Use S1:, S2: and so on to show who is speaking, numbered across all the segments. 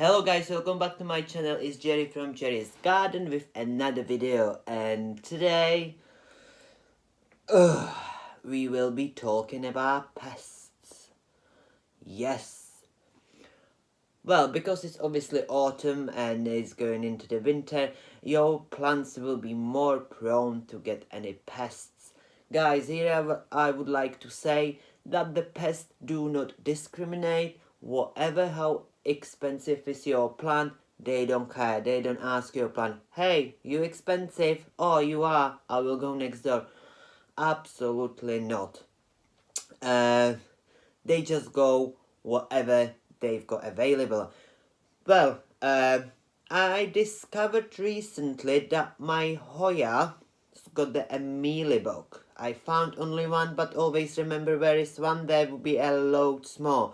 S1: Hello guys, welcome back to my channel. It's Jerry from Jerry's Garden with another video, and today we will be talking about pests. Yes. Well, because it's obviously autumn and it's going into the winter, your plants will be more prone to get any pests. Guys, here I would like to say that the pests do not discriminate. Whatever how expensive is your plant, they don't care. They don't ask your plant, hey, you expensive? Oh, you are, I will go next door. Absolutely not. They just go whatever they've got available. Well, I discovered recently that my Hoya got the mealybug. I found only one, but always remember where is one, there will be a loads more.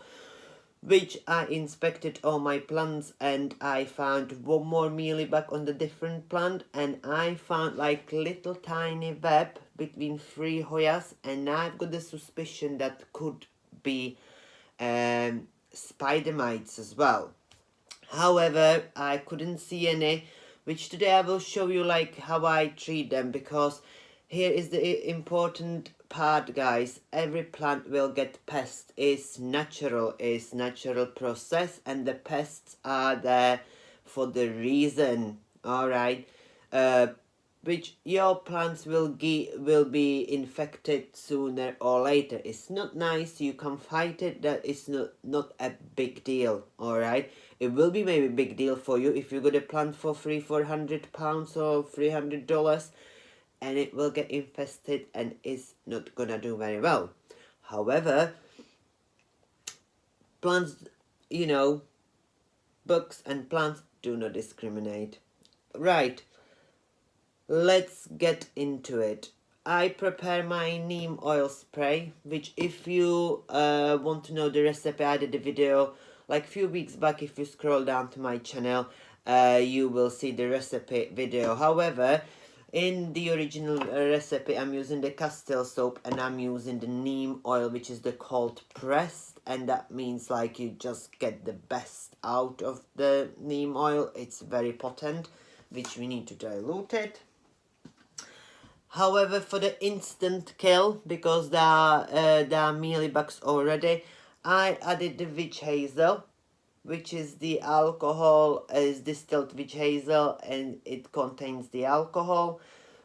S1: Which I inspected all my plants and I found one more mealybug on the different plant, and I found like little tiny web between 3 Hoyas, and I've got the suspicion that could be spider mites as well. However, I couldn't see any, which today I will show you like how I treat them, because here is the important part, guys. Every plant will get pests. It's natural process, and the pests are there for the reason. Alright. Which your plants will be infected sooner or later. It's not nice, you can fight it, that is not a big deal. Alright, it will be maybe a big deal for you if you got a plant for £300-400 or $300, and it will get infested and it's not gonna do very well. However, plants, bugs and plants do not discriminate. Right, let's get into it. I prepare my neem oil spray, which if you want to know the recipe, I did a video like a few weeks back. If you scroll down to my channel, you will see the recipe video. However, in the original recipe, I'm using the Castile soap and I'm using the neem oil, which is the cold pressed, and that means like you just get the best out of the neem oil. It's very potent, which we need to dilute it. However, for the instant kill, because there are mealybugs already, I added the witch hazel, which is the alcohol, is distilled witch hazel, and it contains the alcohol,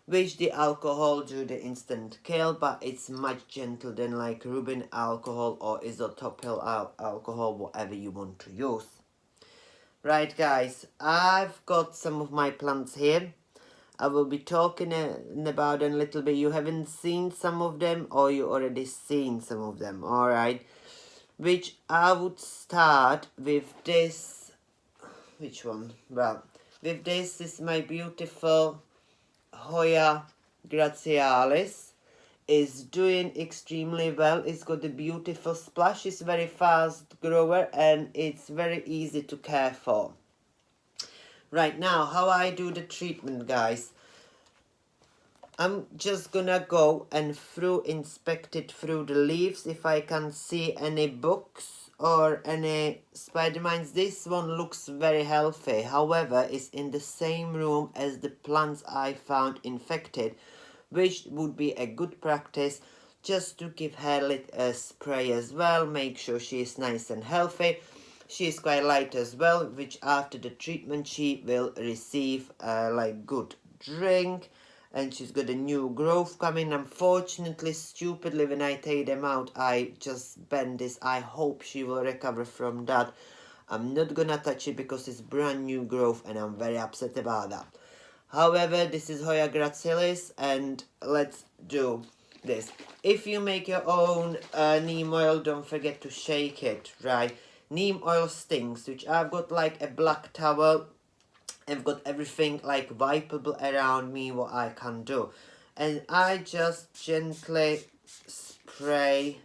S1: which the alcohol do the instant kill, but it's much gentler than like rubbing alcohol or isopropyl alcohol, whatever you want to use. Right, guys, I've got some of my plants here. I will be talking about them a little bit. You haven't seen some of them, or you already seen some of them, alright? Which I would start with this. Which one? Well, with this is my beautiful Hoya gracialis. Is doing extremely well. It's got a beautiful splash. It's very fast grower and it's very easy to care for. Right, now how I do the treatment, guys. I'm just gonna go and inspect it through the leaves if I can see any bugs or any spider mites. This one looks very healthy. However, it's in the same room as the plants I found infected, which would be a good practice just to give her a spray as well. Make sure she is nice and healthy. She is quite light as well, which after the treatment she will receive like good drink, and she's got a new growth coming. Unfortunately, stupidly, when I take them out, I just bend this. I hope she will recover from that. I'm not gonna touch it because it's brand new growth and I'm very upset about that. However, this is Hoya gracilis, and let's do this. If you make your own neem oil, don't forget to shake it, right? Neem oil stings, which I've got like a black towel. I've got everything like wipeable around me what I can do. And I just gently spray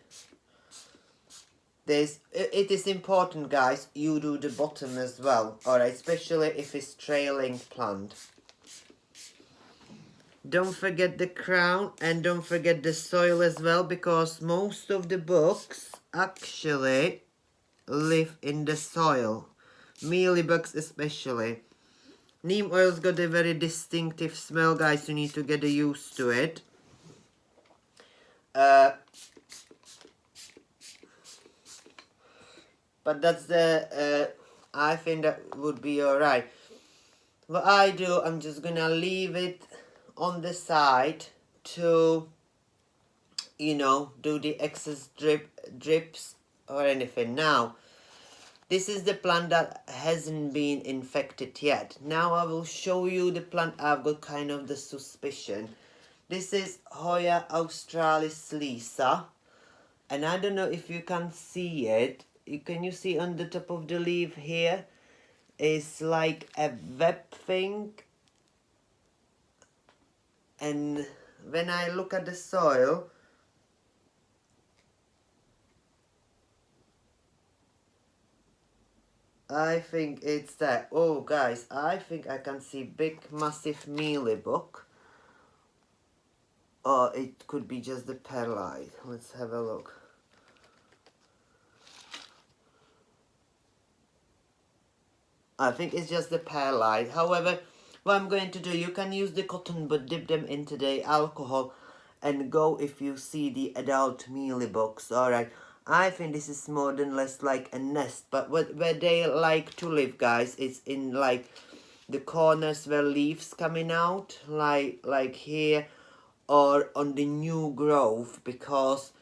S1: this. It is important, guys, you do the bottom as well, alright, especially if it's trailing plant. Don't forget the crown and don't forget the soil as well, because most of the bugs actually live in the soil. mealybugs especially. Neem oil's got a very distinctive smell, guys. You need to get used to it. But that's the, I think that would be alright. What I do, I'm just gonna leave it on the side to, you know, do the excess drips or anything. Now, this is the plant that hasn't been infected yet. Now I will show you the plant I've got kind of the suspicion. This is Hoya australis lisa. And I don't know if you can see it. Can you see on the top of the leaf here? It's like a web thing. And when I look at the soil, I think it's that. Oh, guys, I think I can see big, massive mealybug. Or it could be just the perlite. Let's have a look. I think it's just the perlite. However, what I'm going to do, you can use the cotton bud, dip them into the alcohol and go if you see the adult mealybugs. Alright, I think this is more than less like a nest, but where they like to live, guys, is in like the corners where leaves coming out, like here, or on the new growth, because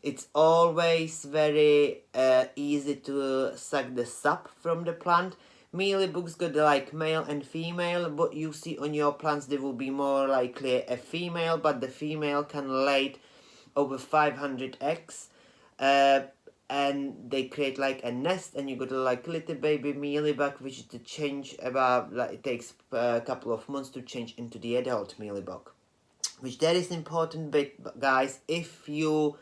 S1: it's always very easy to suck the sap from the plant. Mealybugs got like male and female, but you see on your plants they will be more likely a female, but the female can lay over 500 eggs, and they create like a nest, and you got like little baby mealybug, which to change about, like, it takes a couple of months to change into the adult mealybug. Which that is important bit, guys. If you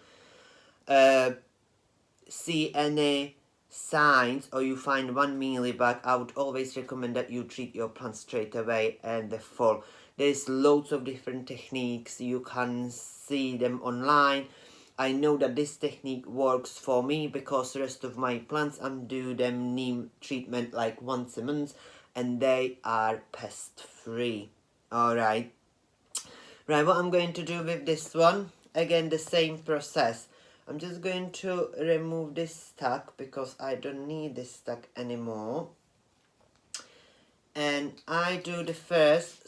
S1: see any signs or you find one mealybug, I would always recommend that you treat your plants straight away and the fall. There's loads of different techniques. You can see them online. I know that this technique works for me because the rest of my plants I'm do them neem treatment like once a month and they are pest free. Alright. Right, what I'm going to do with this one, again the same process. I'm just going to remove this stack because I don't need this stack anymore. And I do the first,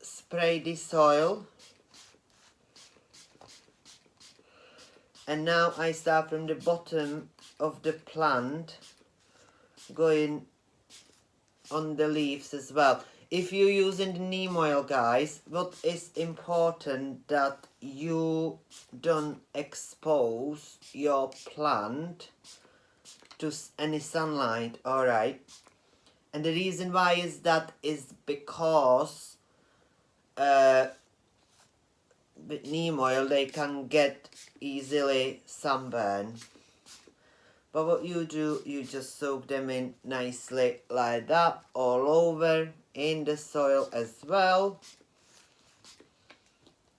S1: spray the soil. And now I start from the bottom of the plant, going on the leaves as well. If you're using the neem oil, guys, what is important that you don't expose your plant to any sunlight, alright? And the reason why is that is because with neem oil they can get easily sunburn. But what you do, you just soak them in nicely like that all over in the soil as well.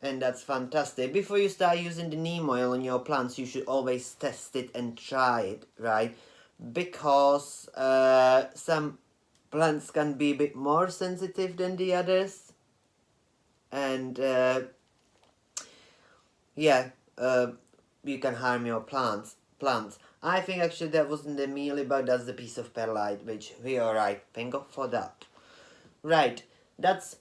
S1: And that's fantastic. Before you start using the neem oil on your plants, you should always test it and try it, right? Because some plants can be a bit more sensitive than the others. And you can harm your plants. I think actually that wasn't the mealybug, that's the piece of perlite, which we alright. Thank God for that. Right, that's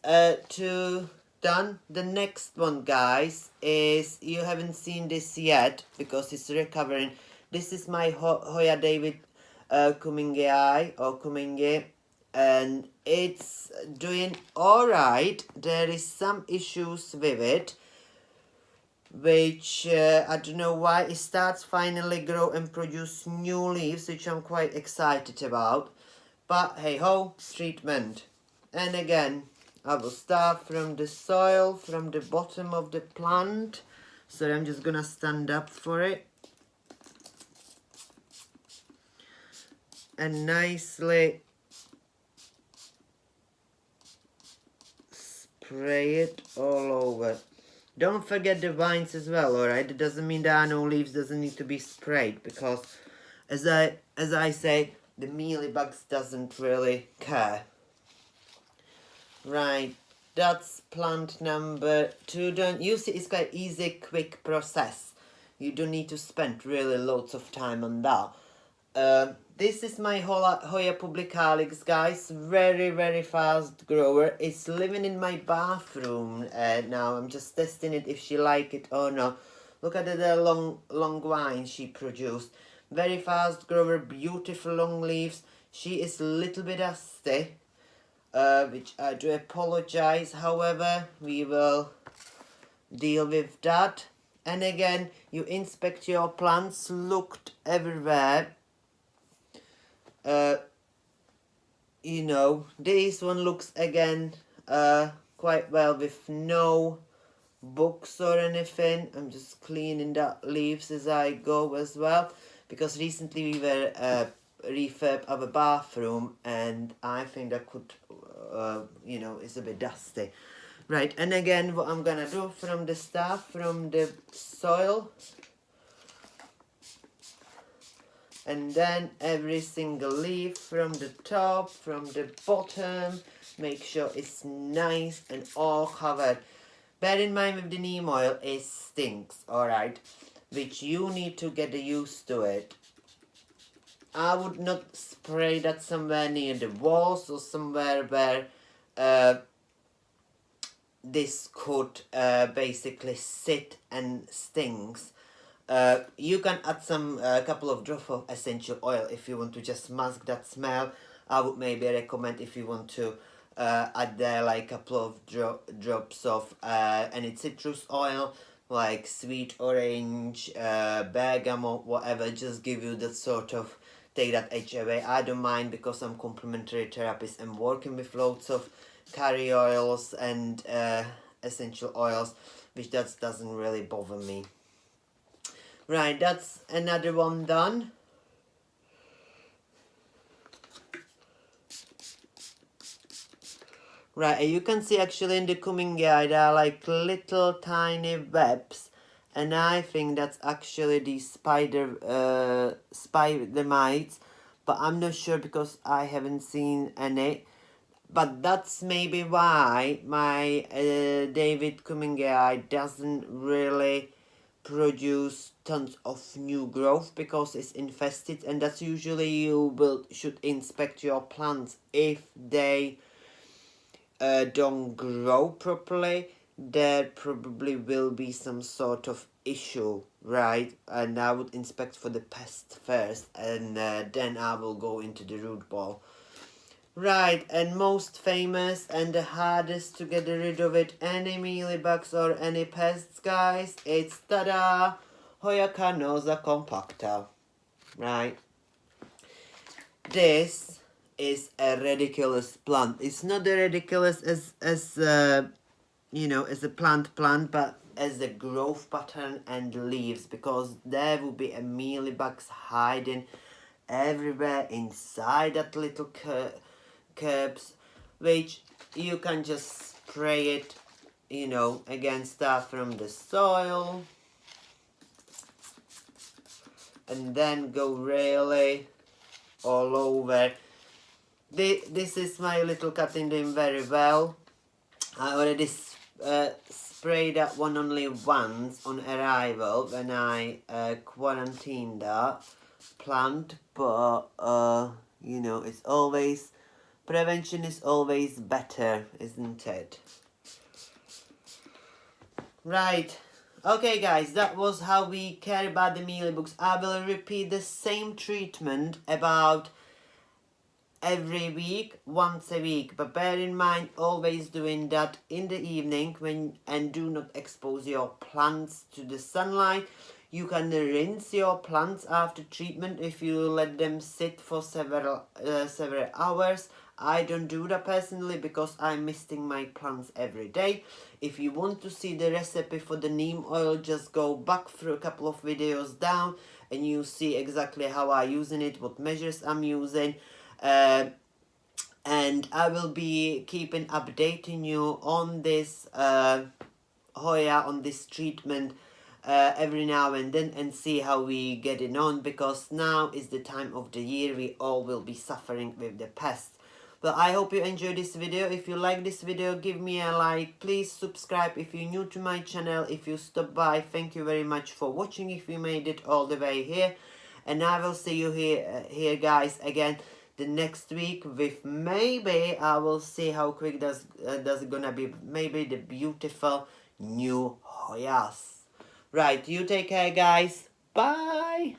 S1: two done. The next one, guys, is, you haven't seen this yet because it's recovering. This is my Hoya David Cummingii or Cummingii, and it's doing alright. There is some issues with it, which I don't know why. It starts finally grow and produce new leaves, which I'm quite excited about. But hey ho, treatment. And again, I will start from the soil, from the bottom of the plant. So I'm just gonna stand up for it. And nicely spray it all over. Don't forget the vines as well, alright? It doesn't mean there are no leaves, doesn't need to be sprayed, because as I say, the mealybugs doesn't really care. Right, that's plant number 2 done. You see, it's quite easy, quick process. You don't need to spend really loads of time on that. This is my Hoya publicalis, guys. Very fast grower. It's living in my bathroom now. I'm just testing it if she like it or not. Look at the long vine she produced. Very fast grower, beautiful long leaves. She is a little bit dusty, which I do apologize. However, we will deal with that. And again, you inspect your plants, looked everywhere. You know, this one looks again quite well with no books or anything. I'm just cleaning that leaves as I go as well, because recently we were refurb of a bathroom and I think that could you know, it's a bit dusty. Right, and again what I'm gonna do from the stuff, from the soil, and then every single leaf from the top, from the bottom, make sure it's nice and all covered. Bear in mind with the neem oil, it stinks, alright, which you need to get used to it. I would not spray that somewhere near the walls or somewhere where this could basically sit and stings. You can add some couple of drops of essential oil if you want to just mask that smell. I would maybe recommend, if you want to add there like a couple of drops of any citrus oil, like sweet orange, bergamot, whatever, just give you that sort of, take that edge away. I don't mind, because I'm complementary therapist and working with loads of curry oils and essential oils, which doesn't really bother me. Right, that's another one done. Right, and you can see actually in the Kumingai there are like little tiny webs, and I think that's actually the spider mites, but I'm not sure because I haven't seen any. But that's maybe why my David Kumingai doesn't really produce tons of new growth, because it's infested, and that's usually you should inspect your plants. If they don't grow properly, there probably will be some sort of issue, right? And I would inspect for the pest first, and then I will go into the root ball. Right, and most famous and the hardest to get rid of it, any mealybugs or any pests, guys, it's tada! Hoya carnosa compacta. Right. This is a ridiculous plant. It's not as ridiculous as you know, as a plant, but as the growth pattern and leaves, because there will be a mealybugs hiding everywhere inside that little curbs, which you can just spray it, you know, again, start from the soil and then go really all over. This is my little cutting doing very well. I already sprayed that one only once on arrival when I quarantined that plant, but you know, it's always, prevention is always better, isn't it? Right. Okay guys, that was how we care about the mealybugs. I will repeat the same treatment about every week, once a week, but bear in mind, always doing that in the evening, and do not expose your plants to the sunlight. You can rinse your plants after treatment if you let them sit for several hours. I don't do that personally because I'm misting my plants every day. If you want to see the recipe for the neem oil, just go back through a couple of videos down and you see exactly how I'm using it, what measures I'm using. And I will be keeping updating you on this Hoya, on this treatment every now and then and see how we getting on, because now is the time of the year we all will be suffering with the pests. But I hope you enjoyed this video. If you like this video, give me a like. Please subscribe if you're new to my channel. If you stop by, thank you very much for watching if you made it all the way here. And I will see you here guys again the next week with, maybe I will see how quick does gonna be, maybe the beautiful new Hoyas. Right, you take care guys. Bye.